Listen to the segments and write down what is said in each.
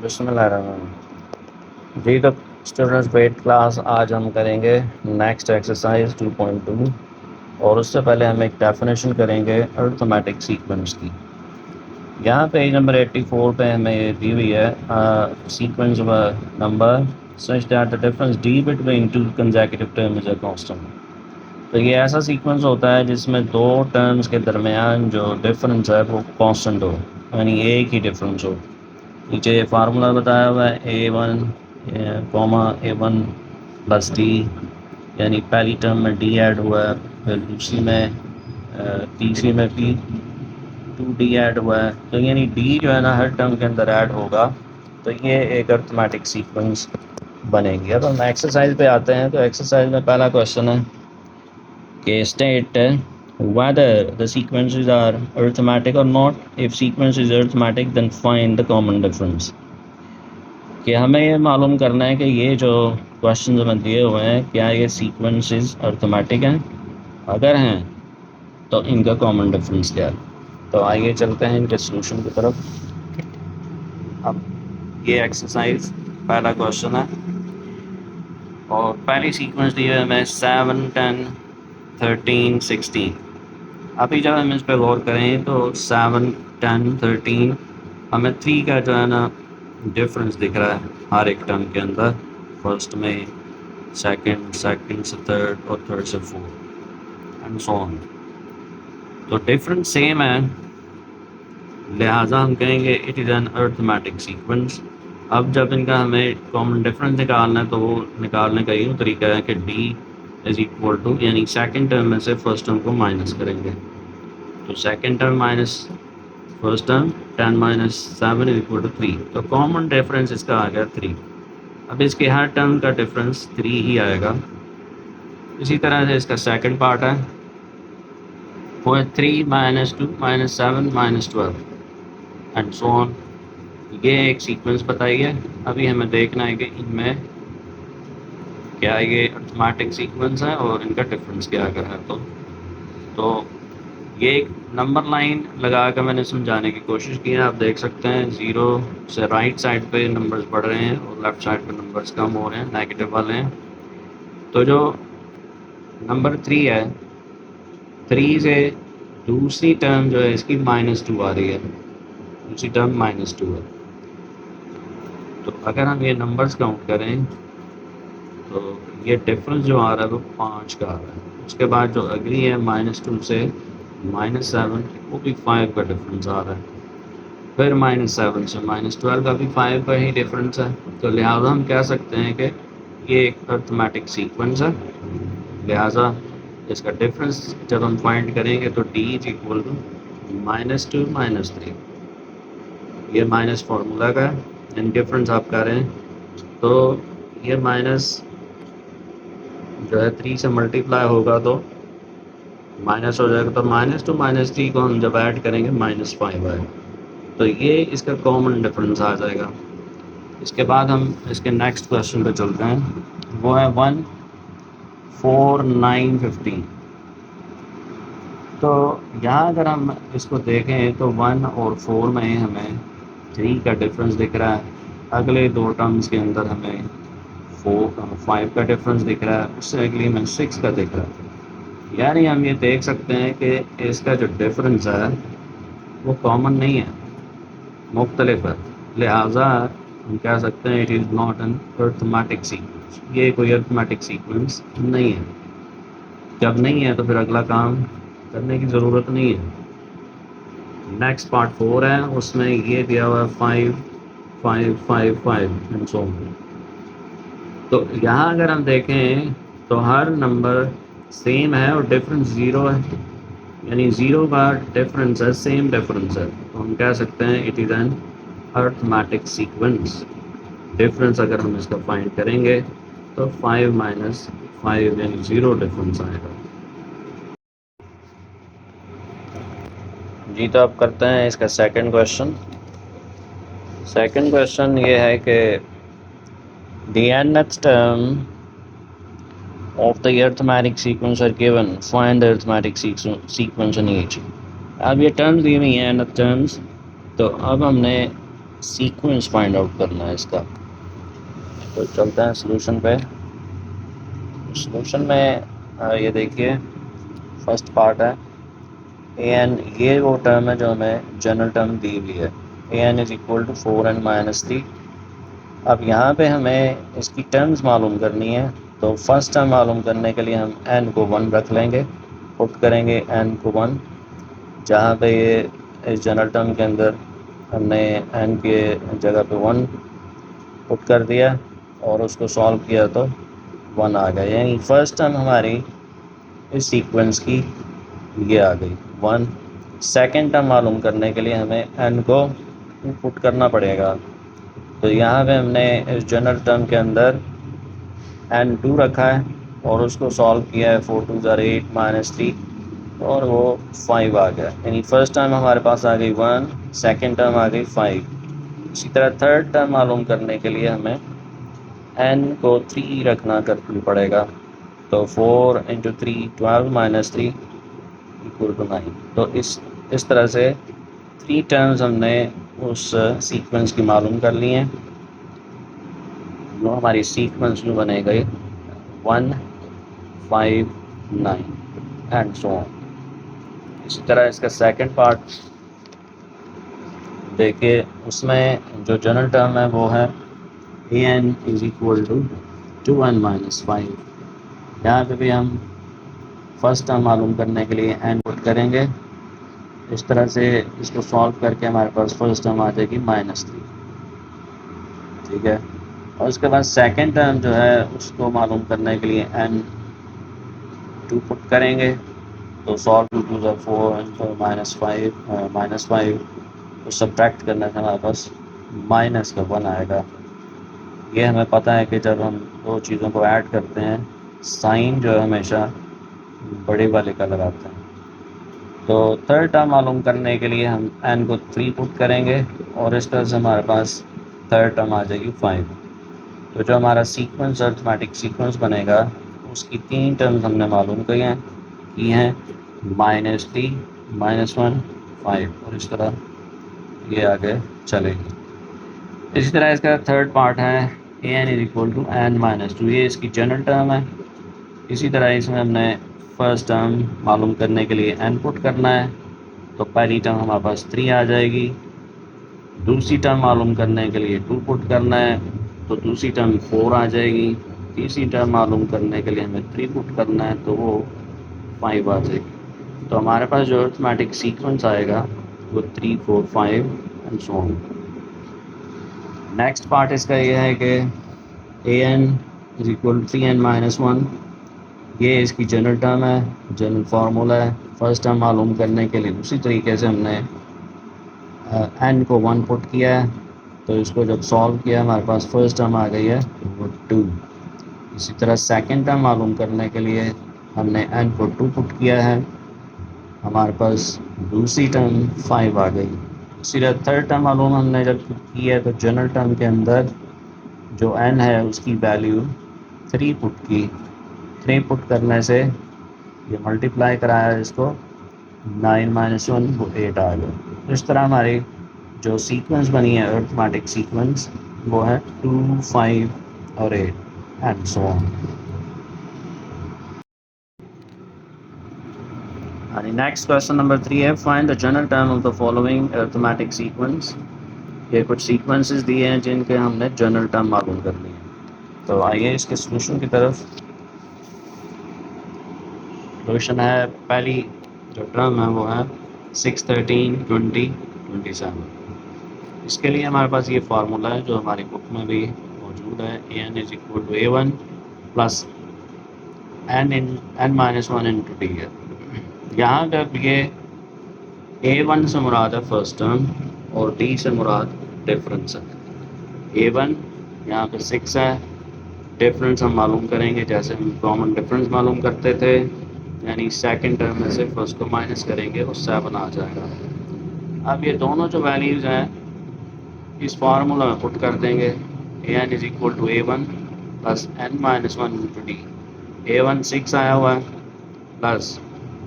बिस्मिल्लाहिर्रहमानिर्रहीम। जी तो students weight class आज हम करेंगे नेक्स्ट एक्सरसाइज 2.2 और उससे पहले हम एक डेफिनेशन करेंगे अरिथमेटिक सीक्वेंस की। यहाँ पेज नंबर 84 पे हमें ये दी हुई है sequence of a number such that the difference D between two consecutive term is a constant. तो ये ऐसा सीक्वेंस होता है जिसमें दो टर्म्स के दरमियान जो डिफरेंस है वो कांस्टेंट हो, यानी एक ही डिफरेंस हो। नीचे ये फार्मूला बताया हुआ है A1 comma A1 plus D, यानी पहली टर्म में डी ऐड हुआ है, फिर दूसरी में तीसरी में भी 2D ऐड हुआ है, तो यानी डी जो है ना हर टर्म के अंदर ऐड होगा, तो ये एक अरिथमेटिक सीक्वेंस बनेगी। अब हम एक्सरसाइज पे आते हैं। तो एक्सरसाइज में पहला क्वेश्चन है कि state whether the sequences are arithmetic or not. If sequence is arithmetic then find the common difference. कि हमें ये मालूम करना है कि ये जो क्वेश्चन हमें दिए हुए हैं क्या ये सीक्वेंसेस अरिथमेटिक हैं, अगर हैं तो इनका कॉमन डिफरेंस क्या है। तो आइए चलते हैं इनके सॉल्यूशन की तरफ। अब ये एक्सरसाइज पहला क्वेश्चन है और पहली सीक्वेंस दी है हमें 7, 10, 13, 16। अभी जब हम इस पर गौर करें तो 7, 10, 13 हमें 3 का जो है ना डिफरेंस दिख रहा है हर एक टर्म के अंदर, फर्स्ट में, सेकंड से थर्ड और थर्ड से फोर्थ एंड सो ऑन। तो डिफरेंस सेम है, लिहाजा हम कहेंगे it is an arithmetic sequence. अब जब इनका हमें कॉमन डिफरेंस निकालना है तो वो निकालने का ये तरीका है कि डी इज़ इक्वल टू, यानी सेकंड टर्म में से फर्स्ट टर्म को माइनस करेंगे। तो second term minus first term 10 minus 7 is equal to 3। तो कॉमन डिफरेंस इसका आ गया 3। अब इसके हर टर्म का डिफरेंस 3 ही आएगा। इसी तरह से इसका सेकंड पार्ट है वो है 3 minus 2 minus 7 minus 12 and so on. ये एक सीक्वेंस बताई है। अभी हमें देखना है कि इनमें क्या ये अरिथमेटिक सीक्वेंस है और इनका डिफरेंस क्या अगर है तो ये एक नंबर लाइन लगा कर मैंने समझाने की कोशिश की है। आप देख सकते हैं 0 से राइट साइड पे नंबर्स बढ़ रहे हैं और लेफ़्ट साइड पे नंबर्स कम हो रहे हैं, नेगेटिव वाले हैं। तो जो नंबर 3 है, 3 से दूसरी टर्म जो है इसकी -2 आ रही है, दूसरी टर्म -2 है। तो अगर हम ये नंबर्स काउंट करें तो ये डिफरेंस जो आ रहा है वो 5 का आ रहा है। उसके बाद जो अगली है -2 से -7, वो भी 5 का डिफरेंस आ रहा है। फिर -7 से -12 का भी 5 का ही डिफरेंस है। तो लिहाजा हम कह सकते हैं कि ये एक अरिथमेटिक सीक्वेंस है। लिहाजा इसका डिफरेंस जब हम फाइंड करेंगे तो d इज इक्वल टू -2 -3। ये माइनस फार्मूला का है, इन डिफरेंस आप करें तो ये माइनस जो है 3 से मल्टीप्लाई होगा तो माइनस हो जाएगा। तो -2 -3 को हम जब ऐड करेंगे -5 आएगा। तो ये इसका कॉमन डिफरेंस आ जाएगा। इसके बाद हम इसके नेक्स्ट क्वेश्चन पे चलते हैं, वो है 1, 4, 9, 15। तो यहाँ अगर हम इसको देखें तो 1 और 4 में हमें 3 का डिफरेंस दिख रहा है। अगले दो टर्म्स के अंदर हमें 5 का डिफरेंस दिख रहा है, उससे अगली में 6 का दिख रहा है। यानी हम ये देख सकते हैं कि इसका जो डिफरेंस है वो कॉमन नहीं है, मुख्तलिफ है। लिहाजा हम कह सकते हैं it is not an arithmetic sequence. ये कोई अरिथमेटिक सीक्वेंस नहीं है। जब नहीं है तो फिर अगला काम करने की ज़रूरत नहीं है। नेक्स्ट पार्ट 4 है, उसमें ये दिया हुआ है 5, 5, 5, 5 एंड सो ऑन। तो यहाँ अगर हम देखें तो हर नंबर सेम है और डिफरेंस 0 है, यानी 0 का डिफरेंस है, सेम डिफरेंस है। तो हम कह सकते हैं it is an arithmetic sequence. Difference अगर हम इसका फाइंड करेंगे तो 5 माइनस 5 यानी 0 डिफरेंस आएगा। जी तो अब करते हैं इसका सेकंड क्वेश्चन। सेकंड क्वेश्चन ये है कि the nth term of the arithmetic sequence are given, find the arithmetic sequence in each। अब ये टर्म्स दी हुई हैं nth टर्म्स, तो अब हमने सीक्वेंस फाइंड आउट करना है इसका। तो चलते हैं सोल्यूशन पे। सोल्यूशन में ये देखिए फर्स्ट पार्ट है ए एन, ये वो टर्म है जो हमें जनरल टर्म दी हुई है, A N is equal to 4n-3। अब यहाँ पे हमें इसकी टर्म्स मालूम करनी है, तो फर्स्ट टर्म मालूम करने के लिए हम n को 1 रख लेंगे, पुट करेंगे n को 1, जहाँ पे ये इस जनरल टर्म के अंदर हमने n के जगह पे 1 पुट कर दिया और उसको सॉल्व किया तो 1 आ गया, यानी फर्स्ट टर्म हमारी इस सीक्वेंस की ये आ गई 1। सेकेंड टर्म मालूम करने के लिए हमें n को पुट करना पड़ेगा, तो यहाँ पे हमने इस जनरल टर्म के अंदर n2 रखा है और उसको सॉल्व किया है, 4 2 8 -3 और वो 5 आ गया, यानी फर्स्ट टर्म हमारे पास आ गई 1, सेकेंड टर्म आ गई 5। इसी तरह थर्ड टर्म मालूम करने के लिए हमें n को 3 रखना पड़ेगा, तो 4 × 3 12 - 3 = 9। तो इस तरह से 3 टर्म्स हमने उस सीक्वेंस की मालूम कर ली हैं, जो हमारी सीक्वेंस में बने गई 1 5 9 एंड सो ऑन। इसी तरह इसका सेकंड पार्ट देखिए, उसमें जो जनरल टर्म है वो है A N is equal to 2n - 5। यहाँ पे भी हम फर्स्ट टर्म मालूम करने के लिए n पुट करेंगे, इस तरह से इसको सॉल्व करके हमारे पास फर्स्ट टर्म आ जाएगी -3, ठीक है। और उसके बाद सेकंड टर्म जो है उसको मालूम करने के लिए n2 पुट करेंगे, तो सॉल्व 2 2 = 4 -5 तो सब्ट्रैक्ट करने से हमारे पास -1 आएगा। ये हमें पता है कि जब हम दो चीज़ों को ऐड करते हैं साइन जो है हमेशा बड़े वाले का लगाते हैं। तो थर्ड टर्म मालूम करने के लिए हम n को 3 पुट करेंगे और इस तरह से हमारे पास थर्ड टर्म आ जाएगी 5। तो जो हमारा सीक्वेंस अरिथमेटिक सीक्वेंस बनेगा उसकी 3 टर्म्स हमने मालूम की हैं -3 -1 5, और इस तरह ये आगे चलेगी। इसी तरह इसका थर्ड पार्ट है A N is equal to n-2, ये इसकी जनरल टर्म है। इसी तरह इसमें हमने फर्स्ट टर्म मालूम करने के लिए n पुट करना है, तो पहली टर्म हमारे पास 3 आ जाएगी। दूसरी टर्म मालूम करने के लिए 2 पुट करना है, तो दूसरी टर्म 4 आ जाएगी। तीसरी टर्म मालूम करने के लिए हमें 3 पुट करना है, तो वो 5 आ जाएगी। तो हमारे पास जो अरिथमेटिक सीक्वेंस आएगा वो 3 4 5 and so on. Next part इसका ये है कि ए एन इज इक्वल 3n - 1, ये इसकी जनरल टर्म है, जनरल फार्मूला है। फर्स्ट टर्म मालूम करने के लिए उसी तरीके से हमने n को 1 पुट किया है, तो इसको जब सॉल्व किया हमारे पास फर्स्ट टर्म आ गई है वो 2। इसी तरह सेकंड टर्म मालूम करने के लिए हमने n को 2 पुट किया है, हमारे पास दूसरी टर्म 5 आ गई। इसी तरह थर्ड टर्म मालूम हमने जब की है तो जनरल टर्म के अंदर जो n है उसकी वैल्यू 3 पुट की। 3 पुट करने से ये मल्टीप्लाई कराया इसको 9 - 1 वो 8 आ गया। इस तरह हमारी जो सीक्वेंस बनी है अरिथमेटिक सीक्वेंस वो है 2 5 और 8 and so on. Next question number 3 है, find the general term of the following arithmetic sequence. ये कुछ सीक्वेंसेस दिए हैं जिनके हमने जनरल टर्म मालूम करनी है। तो आइए इसके सॉल्यूशन की तरफ। सॉल्यूशन है, पहली जो टर्म है वो है 6 13 20 27। इसके लिए हमारे पास ये फार्मूला है जो हमारी बुक में भी मौजूद है, A N is equal to a1 plus n-1 into D है। यहाँ जब ये a1 से मुराद है फर्स्ट टर्म और d से मुराद डिफरेंस है। a1 यहाँ पे 6 है, डिफरेंस हम मालूम करेंगे जैसे हम कॉमन डिफरेंस मालूम करते थे, यानी सेकंड टर्म में से फर्स्ट को माइनस करेंगे और 7 आ जाएगा। अब ये दोनों जो वैल्यूज़ हैं इस फार्मूला में पुट कर देंगे, A N is equal to a1 plus n-1 into D. a1 6 आया हुआ है प्लस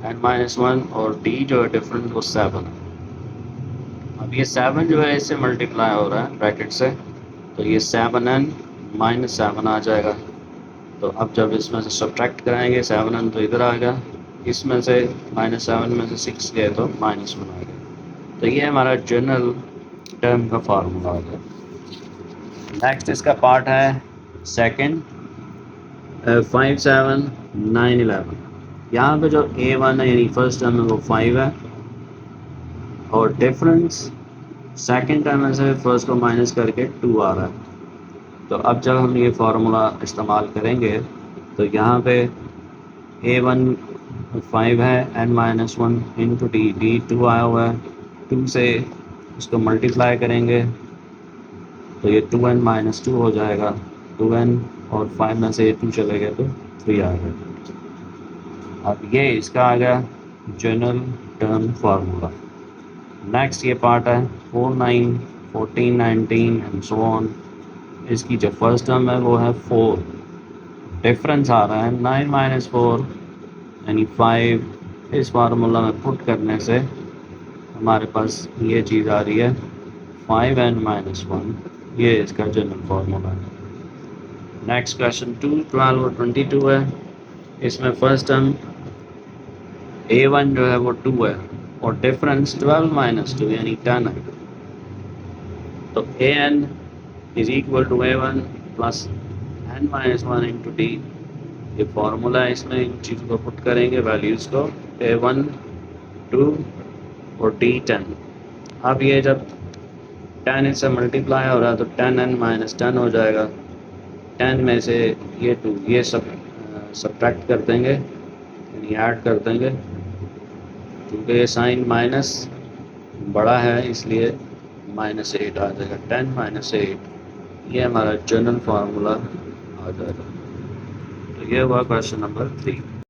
n-1 और d जो है डिफरेंस वो 7। अब अब ये 7 जो है इससे मल्टीप्लाई हो रहा है ब्रैकेट से, तो ये 7n माइनस 7 आ जाएगा। तो अब जब इसमें से सब्ट्रैक्ट कराएंगे 7n तो इधर आ गया, इसमें से -7 में से 6 गए तो -1 आ गया। तो ये हमारा जनरल टर्म का फार्मूला आ गया। नेक्स्ट इसका पार्ट है सेकंड, 5 7 9 11। यहाँ पे जो a1 है यानी फर्स्ट टर्म है वो 5 है, और डिफरेंस सेकंड टर्म में से फर्स्ट को माइनस करके 2 आ रहा है। तो अब जब हम ये फार्मूला इस्तेमाल करेंगे तो यहाँ पे a1 5 है, n-1 इंटू डी 2 आया हुआ है, 2 से इसको मल्टीप्लाई करेंगे तो ये 2n-2 हो जाएगा, 2n और 5 में से 2 चले गए तो 3 आ गया। अब ये इसका आ गया जनरल टर्म फार्मूला। नेक्स्ट ये पार्ट है 4 9 14 19 एंड सो ऑन। इसकी जो फर्स्ट टर्म है वो है 4, डिफरेंस आ रहा है 9 माइनस 4 यानी 5। इस फार्मूला में पुट करने से हमारे पास ये चीज़ आ रही है 5n-1, ये इसका जनरल फार्मूला है। नेक्स्ट क्वेश्चन 2 12 और 22 है। इसमें फर्स्ट टर्म a1 जो है वो 2 है और डिफरेंस 12 माइनस 2 यानी 10 है। तो an is equal to a1 plus n-1 into d. ये फार्मूला है, इसमें इन चीज़ों को पुट करेंगे वैल्यूज़ को, a1 2 और d 10। अब ये जब 10 इससे मल्टीप्लाई हो रहा है तो 10n-10 हो जाएगा। 10 में से ये 2 ये सब सब्ट्रैक्ट कर देंगे यानी ऐड कर देंगे, क्योंकि ये साइन माइनस बड़ा है इसलिए -8 आ जाएगा। 10 - 8 ये हमारा जनरल फार्मूला आ जाएगा। तो ये हुआ क्वेश्चन नंबर 3।